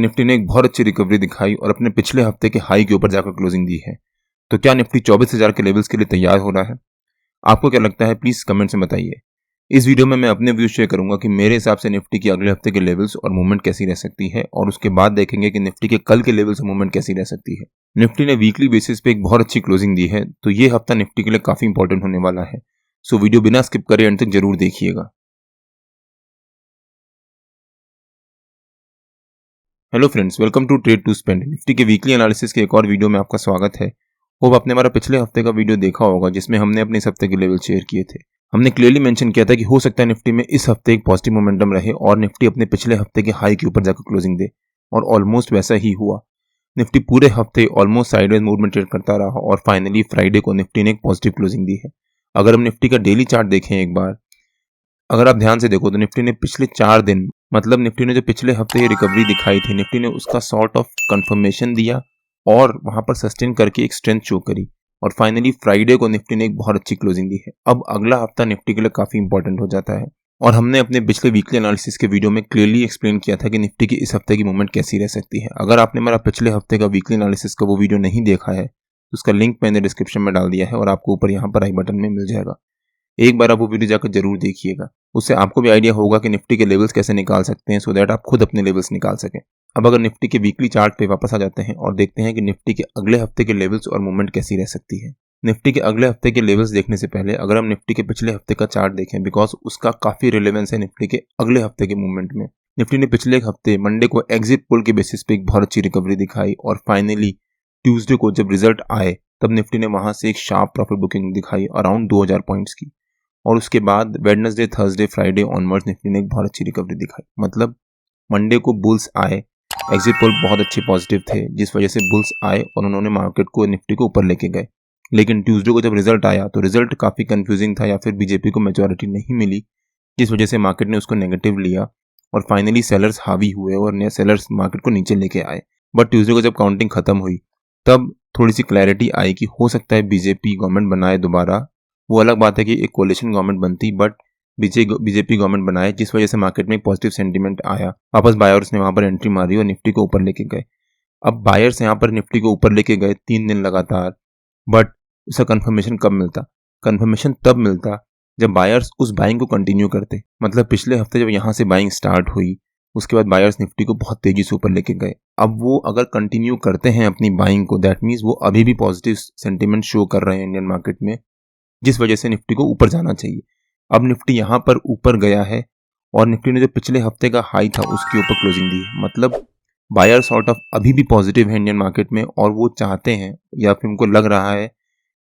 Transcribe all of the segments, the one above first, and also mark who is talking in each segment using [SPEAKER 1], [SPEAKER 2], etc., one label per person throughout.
[SPEAKER 1] Nifty ने एक बहुत अच्छी रिकवरी दिखाई और अपने पिछले हफ्ते के हाई के ऊपर जाकर क्लोजिंग दी है। तो क्या निफ्टी 24,000 के लेवल्स के लिए तैयार हो रहा है? आपको क्या लगता है, प्लीज कमेंट्स में बताइए। इस वीडियो में मैं अपने व्यूज शेयर करूंगा कि मेरे हिसाब से निफ्टी की अगले हफ्ते के लेवल्स और मूवमेंट कैसी रह सकती है, और उसके बाद देखेंगे कि निफ्टी के कल के लेवल्स और मूवमेंट कैसी रह सकती है। निफ्टी ने वीकली बेसिस पे एक बहुत अच्छी क्लोजिंग दी है, तो ये हफ्ता निफ्टी के लिए काफी इंपॉर्टेंट होने वाला है। सो वीडियो बिना स्किप करे एंड तक जरूर देखिएगा। Hello friends, welcome to Trade to Spend. Nifty के वीकली एनालिसिस के एक और वीडियो में आपका स्वागत है। होप आपने हमारा पिछले हफ्ते का वीडियो देखा होगा, जिसमें हमने अपने इस हफ्ते के लेवल शेयर किए थे। हमने क्लियरली मेंशन किया था कि हो सकता है निफ्टी में इस हफ्ते एक पॉजिटिव मोमेंटम रहे और निफ्टी अपने पिछले हफ्ते के हाई के ऊपर जाकर क्लोजिंग दे, और ऑलमोस्ट वैसा ही हुआ। निफ्टी पूरे हफ्ते ऑलमोस्ट साइडवेज मूवमेंट ट्रेड करता रहा और फाइनली फ्राइडे को निफ्टी ने एक पॉजिटिव क्लोजिंग दी है। अगर हम निफ्टी का डेली चार्ट देखें एक बार, अगर आप ध्यान से देखो तो निफ्टी ने पिछले 4 दिन, मतलब निफ्टी ने जो पिछले हफ्ते ये रिकवरी दिखाई थी, निफ्टी ने उसका सॉर्ट ऑफ कंफर्मेशन दिया और वहां पर सस्टेन करके एक स्ट्रेंथ शो करी, और फाइनली फ्राइडे को निफ्टी ने एक बहुत अच्छी क्लोजिंग दी है। अब अगला हफ्ता निफ्टी के लिए काफी इंपॉर्टेंट हो जाता है, और हमने अपने पिछले वीकली एनालिसिस के वीडियो में क्लियरली एक्सप्लेन किया था कि निफ्टी की इस हफ्ते की मूवमेंट कैसी रह सकती है। अगर आपने हमारा पिछले हफ्ते का वीकली एनालिसिस का वो वीडियो नहीं देखा है तो उसका लिंक मैंने डिस्क्रिप्शन में डाल दिया है, और आपको ऊपर यहाँ पर आई बटन में मिल जाएगा। एक बार आप वो वीडियो जाकर जरूर देखिएगा, उससे आपको भी आइडिया होगा कि निफ्टी के लेवल्स कैसे निकाल सकते हैं, सो दैट आप खुद अपने लेवल्स निकाल सकें। अब अगर निफ्टी के वीकली चार्ट पे वापस आ जाते हैं और देखते हैं कि निफ्टी के अगले हफ्ते के लेवल्स और मूवमेंट कैसी रह सकती है। निफ्टी के अगले हफ्ते के लेवल्स देखने से पहले अगर हम निफ्टी के पिछले हफ्ते का चार्ट देखें, बिकॉज उसका काफी रिलेवेंस है निफ्टी के अगले हफ्ते के मूवमेंट में। निफ्टी ने पिछले एक हफ्ते मंडे को एग्जिट पोल के बेसिस पे एक बहुत अच्छी रिकवरी दिखाई, और फाइनली ट्यूसडे को जब रिजल्ट आए तब निफ्टी ने वहां से एक शार्प प्रॉफिट बुकिंग दिखाई अराउंड 2000 पॉइंट्स की, और उसके बाद Wednesday, Thursday, Friday onwards Nifty ने एक बहुत अच्छी रिकवरी दिखाई। मतलब मंडे को बुल्स आए, एग्जिट पोल बहुत अच्छे पॉजिटिव थे, जिस वजह से बुल्स आए और उन्होंने मार्केट को, निफ्टी को ऊपर लेके गए। लेकिन ट्यूसडे को जब रिजल्ट आया तो रिजल्ट काफी कंफ्यूजिंग था, या फिर बीजेपी को मेजोरिटी नहीं मिली, जिस वजह से मार्केट ने उसको नेगेटिव लिया और फाइनली सेलर्स हावी हुए और नए सेलर्स मार्केट को नीचे लेके आए। बट ट्यूसडे को जब काउंटिंग खत्म हुई तब थोड़ी सी क्लैरिटी आई कि हो सकता है बीजेपी गवर्नमेंट बनाए दोबारा। वो अलग बात है कि एक कोalition गवर्नमेंट बनती, बट बीजेपी गवर्नमेंट बनाए, जिस वजह से मार्केट में पॉजिटिव सेंटीमेंट आया। वापस बायर्स ने वहां पर एंट्री मारी और निफ्टी को ऊपर लेके गए। अब बायर्स यहाँ पर निफ्टी को ऊपर लेके गए 3 दिन लगातार, बट उसका कंफर्मेशन कब मिलता? कंफर्मेशन तब मिलता जब बायर्स उस बाइंग को कंटिन्यू करते। मतलब पिछले हफ्ते जब यहाँ से बाइंग स्टार्ट हुई, उसके बाद बायर्स निफ्टी को बहुत तेजी से ऊपर लेके गए। अब वो अगर कंटिन्यू करते हैं अपनी बाइंग को, दैट मीन्स वो अभी भी पॉजिटिव सेंटीमेंट शो कर रहे हैं इंडियन मार्केट में, जिस वजह से निफ्टी को ऊपर जाना चाहिए। अब निफ्टी यहाँ पर ऊपर गया है और निफ्टी ने जो पिछले हफ्ते का हाई था उसके ऊपर क्लोजिंग दी है। मतलब बायर सॉर्ट ऑफ अभी भी पॉजिटिव है इंडियन मार्केट में, और वो चाहते हैं या फिर उनको लग रहा है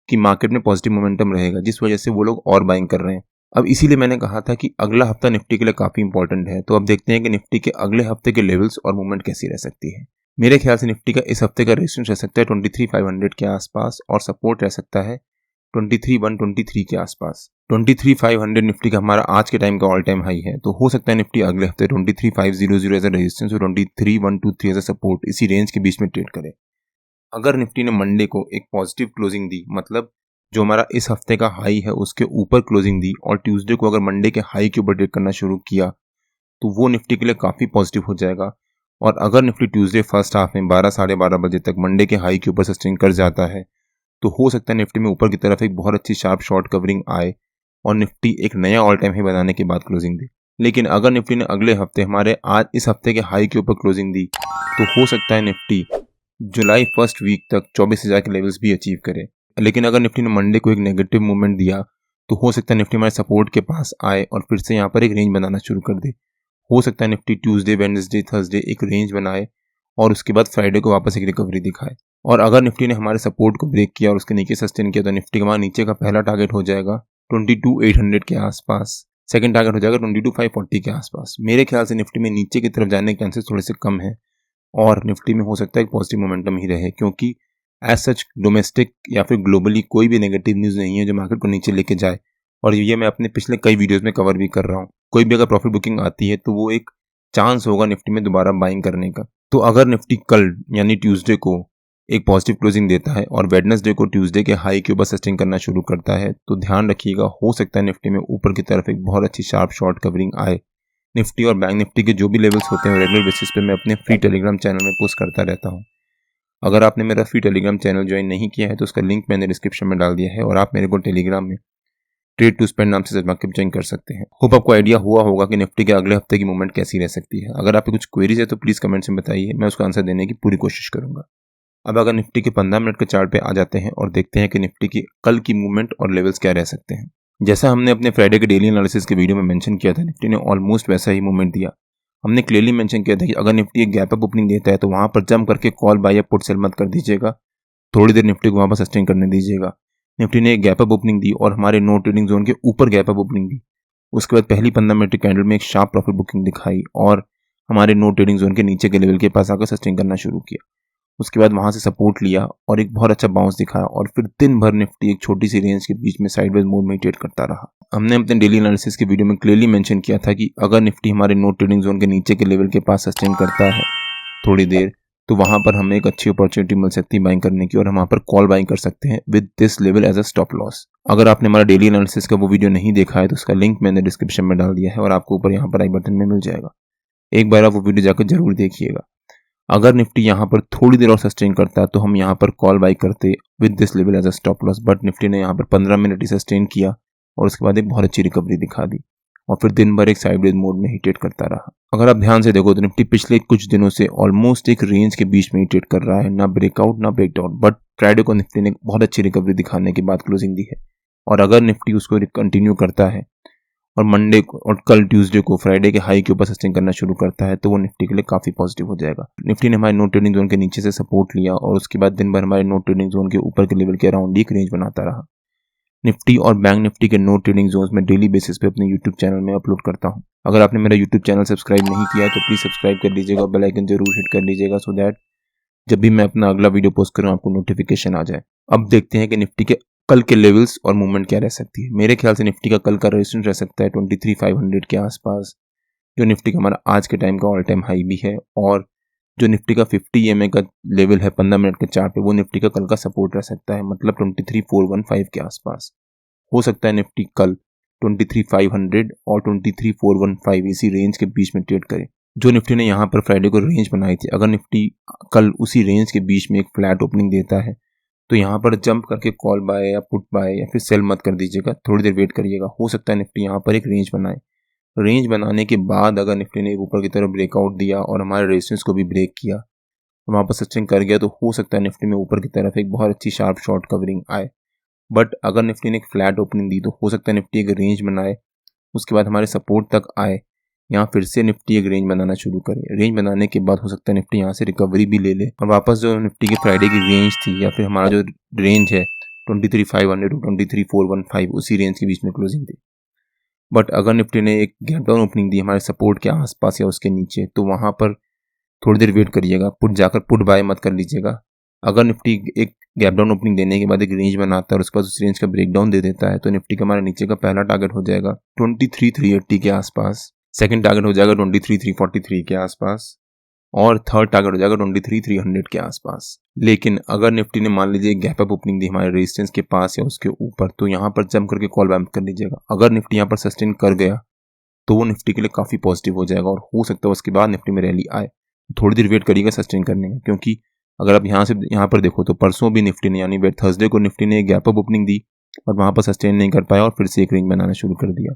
[SPEAKER 1] कि मार्केट में पॉजिटिव मोमेंटम रहेगा, जिस वजह से वो लोग और बाइंग कर रहे हैं। अब इसीलिए मैंने कहा था कि अगला हफ्ता निफ्टी के लिए काफी इंपॉर्टेंट है। तो अब देखते हैं कि निफ्टी के अगले हफ्ते के लेवल्स और मूवमेंट कैसी रह सकती है। मेरे ख्याल से निफ्टी का इस हफ्ते का रेजिस्टेंस रह सकता है 23,500 के आसपास, और सपोर्ट रह सकता है 23,123 के आसपास। 23,500 निफ्टी का हमारा आज के टाइम का ऑल टाइम हाई है, तो हो सकता है निफ्टी अगले हफ्ते 23,500 एज अ रेजिस्टेंस और 23,123 एज अ सपोर्ट, इसी रेंज के बीच में ट्रेड करे। अगर निफ्टी ने मंडे को एक पॉजिटिव क्लोजिंग दी, मतलब जो हमारा इस हफ्ते का हाई है उसके ऊपर क्लोजिंग दी, और ट्यूसडे को अगर मंडे के हाई के ऊपर ट्रेड करना शुरू किया, तो वो निफ्टी के लिए काफी पॉजिटिव हो जाएगा। और अगर निफ्टी ट्यूसडे फर्स्ट हाफ में 12 साढ़े 12 बजे तक मंडे के हाई के ऊपर सस्टेन कर जाता है, तो हो सकता है निफ्टी में ऊपर की तरफ एक बहुत अच्छी शार्प शॉर्ट कवरिंग आए और निफ्टी एक नया ऑल टाइम हाई बनाने के बाद क्लोजिंग दे। लेकिन अगर निफ्टी ने अगले हफ्ते हमारे आज इस हफ्ते के हाई के ऊपर क्लोजिंग दी, तो हो सकता है निफ्टी जुलाई फर्स्ट वीक तक 24,000 के लेवल्स भी अचीव करे। लेकिन अगर निफ्टी ने मंडे को एक नेगेटिव मूवमेंट दिया, तो हो सकता है निफ्टी हमारे सपोर्ट के पास आए और फिर से यहाँ पर एक रेंज बनाना शुरू कर दे। हो सकता है निफ्टी ट्यूसडे, वेडनेसडे, थर्सडे एक रेंज बनाए और उसके बाद फ्राइडे को वापस एक रिकवरी दिखाए। और अगर निफ्टी ने हमारे सपोर्ट को ब्रेक किया और उसके नीचे सस्टेन किया, तो निफ्टी का हमारा नीचे का पहला टारगेट हो जाएगा 22,800 के आसपास, सेकंड टारगेट हो जाएगा 22,540 के आसपास। मेरे ख्याल से निफ्टी में नीचे की तरफ जाने के चांसेस थोड़े से कम है, और निफ्टी में हो सकता है एक पॉजिटिव मोमेंटम ही रहे, क्योंकि एज सच डोमेस्टिक या फिर ग्लोबली कोई भी नेगेटिव न्यूज़ नहीं है जो मार्केट को नीचे लेके जाए। और ये मैं अपने पिछले कई वीडियोस में कवर भी कर रहा हूँ। कोई भी अगर प्रॉफिट बुकिंग आती है तो वो एक चांस होगा निफ्टी में दोबारा बाइंग करने का। तो अगर निफ्टी कल यानी ट्यूसडे को एक पॉजिटिव क्लोजिंग देता है और वेडनेसडे को ट्यूसडे के हाई के ऊपर सस्टेन करना शुरू करता है, तो ध्यान रखिएगा, हो सकता है निफ्टी में ऊपर की तरफ एक बहुत अच्छी शार्प शॉर्ट कवरिंग आए। निफ्टी और बैंक निफ्टी के जो भी लेवल्स होते हैं रेगुलर बेसिस पे मैं अपने फ्री टेलीग्राम चैनल में पोस्ट करता रहता हूँ। अगर आपने मेरा फ्री टेलीग्राम चैनल ज्वाइन नहीं किया है तो उसका लिंक मैंने डिस्क्रिप्शन में डाल दिया है और आप मेरे को टेलीग्राम में ट्रेड टू स्पेंड नाम से सर्च मार्केट ज्वाइन कर सकते हैं। होप आपको आइडिया हुआ होगा कि निफ्टी के अगले हफ्ते की मूवमेंट कैसी रह सकती है। अगर आपकी कुछ क्वेरीज है तो प्लीज़ कमेंट्स में बताइए, मैं उसका आंसर देने की पूरी कोशिश करूंगा। अब अगर निफ्टी के 15 मिनट के चार्ट पे आ जाते हैं और देखते हैं कि निफ्टी की कल की मूवमेंट और लेवल्स क्या रह सकते हैं। जैसा हमने अपने फ्राइडे के डेली एनालिसिस के वीडियो में मेंशन किया था, निफ्टी ने ऑलमोस्ट वैसा ही मूवमेंट दिया। हमने क्लियरली मेंशन किया था कि अगर निफ्टी एक गैप अप ओपनिंग देता है तो वहां पर जंप करके कॉल बाय या पुट सेल मत कर दीजिएगा, थोड़ी देर निफ्टी को वहां पर सस्टेन करने दीजिएगा। निफ्टी ने एक गैप अप ओपनिंग दी और हमारे नो ट्रेडिंग जोन के ऊपर गैप अप ओपनिंग दी। उसके बाद पहली 15 मिनट की कैंडल में एक शार्प प्रॉफिट बुकिंग दिखाई और हमारे नो ट्रेडिंग जोन के नीचे के लेवल के पास आकर सस्टेन करना शुरू किया। उसके बाद वहां से सपोर्ट लिया और एक बहुत अच्छा बाउंस दिखाया और फिर दिन भर निफ्टी एक छोटी सी रेंज के बीच में साइडवेज मोड में ट्रेड करता रहा। हमने अपने डेली एनालिसिस के वीडियो में क्लियरली मेंशन किया था कि अगर निफ्टी हमारे नो ट्रेडिंग जोन के नीचे के लेवल के पास सस्टेन करता है थोड़ी देर, तो वहां पर हमें एक अच्छी अपॉर्चुनिटी मिल सकती है बाइंग करने की और हम वहां पर कॉल बाइंग कर सकते हैं with this level as a stop loss. अगर आपने हमारा डेली एनालिसिस का वो वीडियो नहीं देखा है तो उसका लिंक मैंने डिस्क्रिप्शन में डाल दिया है और आपको ऊपर यहाँ पर आई बटन में मिल जाएगा। एक बार आप वो वीडियो जाकर जरूर देखिएगा। अगर निफ्टी यहाँ पर थोड़ी देर और सस्टेन करता है तो हम यहाँ पर कॉल बाई करते with this level as a stop loss, but Nifty ने यहाँ पर 15 मिनट ही सस्टेन किया और उसके बाद एक बहुत अच्छी रिकवरी दिखा दी और फिर दिन भर एक साइडवेज मोड में ही ट्रेड करता रहा। अगर आप ध्यान से देखो तो निफ्टी पिछले कुछ दिनों से ऑलमोस्ट एक रेंज के बीच में ही ट्रेड कर रहा है, ना ब्रेकआउट ना ब्रेकडाउन, बट फ्राइडे को निफ्टी ने बहुत अच्छी रिकवरी दिखाने के बाद क्लोजिंग दी है और अगर निफ्टी उसको कंटिन्यू करता है और मंडे को और कल ट्यूसडे को फ्राइडे के हाई के ऊपर सस्टेन करना शुरू करता है तो वो निफ्टी के लिए काफी पॉजिटिव हो जाएगा। निफ्टी ने हमारे नो ट्रेडिंग जोन के नीचे से सपोर्ट लिया और उसके बाद दिन भर हमारे नो ट्रेडिंग जोन के ऊपर के लेवल के अराउंड एक रेंज बनाता रहा। निफ्टी और बैंक निफ्टी के नो ट्रेडिंग जोन्स में डेली बेसिस पे अपने यूट्यूब चैनल में अपलोड करता हूँ। अगर आपने मेरा यूट्यूब चैनल सब्सक्राइब नहीं किया है तो प्लीज सब्सक्राइब कर लीजिएगा, बेल आइकन जरूर हिट कर लीजिएगा सो दैट जब भी मैं अपना अगला वीडियो पोस्ट करूँ आपको नोटिफिकेशन आ जाए। अब देखते हैं कि निफ्टी के कल के लेवल्स और मूवमेंट क्या रह सकती है। मेरे ख्याल से निफ्टी का कल का रेजिस्टेंस रह सकता है 23,500 के आसपास, जो निफ्टी का हमारा आज के टाइम का ऑल टाइम हाई भी है, और जो निफ्टी का 50 EMA का लेवल है 15 मिनट के चार्ट पे वो निफ्टी का कल का सपोर्ट रह सकता है, मतलब 23,415 के आसपास। हो सकता है निफ्टी कल 23,500 और 23,415 इसी रेंज के बीच में ट्रेड करे। जो निफ्टी ने यहाँ पर फ्राइडे को रेंज बनाई थी, अगर निफ्टी कल उसी रेंज के बीच में एक फ्लैट ओपनिंग देता है तो यहाँ पर जंप करके कॉल बाय या पुट बाय या फिर सेल मत कर दीजिएगा, थोड़ी देर वेट करिएगा। हो सकता है निफ्टी यहाँ पर एक रेंज बनाए। रेंज बनाने के बाद अगर निफ्टी ने ऊपर की तरफ ब्रेकआउट दिया और हमारे रेजिस्टेंस को भी ब्रेक किया, वहाँ पर सस्टेन कर गया, तो हो सकता है निफ्टी में ऊपर की तरफ एक बहुत अच्छी शार्प शॉर्ट कवरिंग आए। बट अगर निफ्टी ने एक फ्लैट ओपनिंग दी तो हो सकता है निफ्टी एक रेंज बनाए, उसके बाद हमारे सपोर्ट तक आए, यहाँ फिर से निफ्टी एक रेंज बनाना शुरू करे। रेंज बनाने के बाद हो सकता है निफ्टी यहाँ से रिकवरी भी ले ले और वापस जो निफ्टी के फ्राइडे की रेंज थी या फिर हमारा जो रेंज है 23,500 टू 23,415 उसी रेंज के बीच में क्लोजिंग दे। बट अगर निफ्टी ने एक गैप डाउन ओपनिंग दी हमारे सपोर्ट के आसपास या उसके नीचे, तो वहाँ पर थोड़ी देर वेट करिएगा, पुट जाकर पुट बाय मत कर लीजिएगा। अगर निफ्टी एक गैप डाउन ओपनिंग देने के बाद एक रेंज बनाता है और उसके बाद उस रेंज का ब्रेकडाउन दे देता है तो निफ्टी का हमारे नीचे का पहला टारगेट हो जाएगा 23,380 के आसपास, सेकंड टारगेट हो जाएगा 23,343 के आसपास और थर्ड टारगेट हो जाएगा 23,300 के आसपास। लेकिन अगर निफ्टी ने मान लीजिए गैप अप ओपनिंग दी हमारे रेजिस्टेंस के पास या उसके ऊपर, तो यहाँ पर जंप करके कॉल बैक कर लीजिएगा। अगर निफ्टी यहाँ पर सस्टेन कर गया तो वो निफ्टी के लिए काफी पॉजिटिव हो जाएगा और हो सकता है उसके बाद निफ्टी में रैली आए। थोड़ी देर वेट करिएगा सस्टेन करने का, क्योंकि अगर आप यहाँ पर देखो तो परसों भी निफ्टी ने यानी थर्सडे को निफ्टी ने एक गैप अप ओपनिंग दी और वहां पर सस्टेन नहीं कर पाया और फिर से एक रेंज बनाना शुरू कर दिया।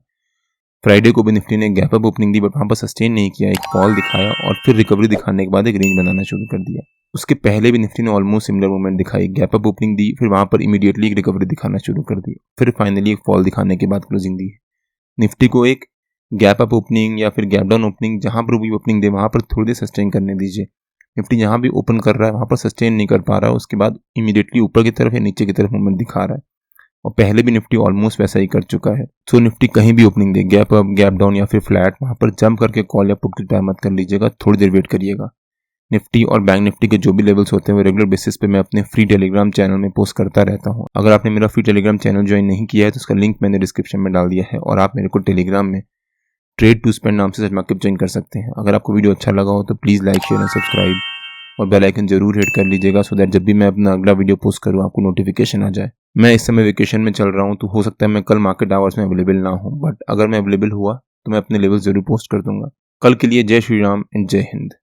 [SPEAKER 1] फ्राइडे को भी निफ्टी ने gap up opening the but वहां पर सस्टेन नहीं किया, एक फॉल दिखाया और फिर रिकवरी दिखाने के बाद एक रेंज बनाना शुरू कर दिया। उसके पहले भी निफ्टी ने ऑलमोस्ट सिमिलर मूवमेंट दिखाई, गैप अप ओपनिंग दी, फिर वहां पर इमीडिएटली एक रिकवरी दिखाना शुरू कर दी, फिर फाइनली एक फॉल दिखाने के बाद क्लोजिंग दी। निफ्टी को एक गैप अप ओपनिंग या फिर गैप डाउन ओपनिंग जहां पर भी ओपनिंग दे वहां पर थोड़ी देर सस्टेन करने दीजिए। निफ्टी जहां भी ओपन कर रहा है वहां पर सस्टेन नहीं कर पा रहा है, उसके बाद इमीडिएटली ऊपर की तरफ या नीचे की तरफ मूवमेंट दिखा रहा है और पहले भी निफ्टी ऑलमोस्ट वैसा ही कर चुका है। सो निफ्टी कहीं भी ओपनिंग दे, गैप अप, गैप डाउन या फिर फ्लैट, वहां पर जंप करके कॉल या पुट की ट्राई मत कर लीजिएगा, थोड़ी देर वेट करिएगा। निफ्टी और बैंक निफ्टी के जो भी लेवल्स होते हैं वो रेगुलर बेसिस पे मैं अपने फ्री टेलीग्राम चैनल में पोस्ट करता रहता हूँ। अगर आपने मेरा फ्री टेलीग्राम चैनल ज्वाइन नहीं किया है तो उसका लिंक मैंने डिस्क्रिप्शन में डाल दिया है और आप मेरे को टेलीग्राम में ट्रेड टू स्पेंड नाम से सर्च मार्केट ज्वाइन कर सकते हैं। अगर आपको वीडियो अच्छा लगा हो तो please like, share and subscribe और बेल आइकन जरूर हिट कर लीजिएगा सो दैट जब भी मैं अपना अगला वीडियो पोस्ट करूँ आपको नोटिफिकेशन आ जाए। मैं इस समय वेकेशन में चल रहा हूँ तो हो सकता है मैं कल मार्केट आवर्स में अवेलेबल ना हूँ, बट अगर मैं अवेलेबल हुआ तो मैं अपने लेवल जरूर पोस्ट कर दूंगा। कल के लिए जय श्री राम एंड जय हिंद।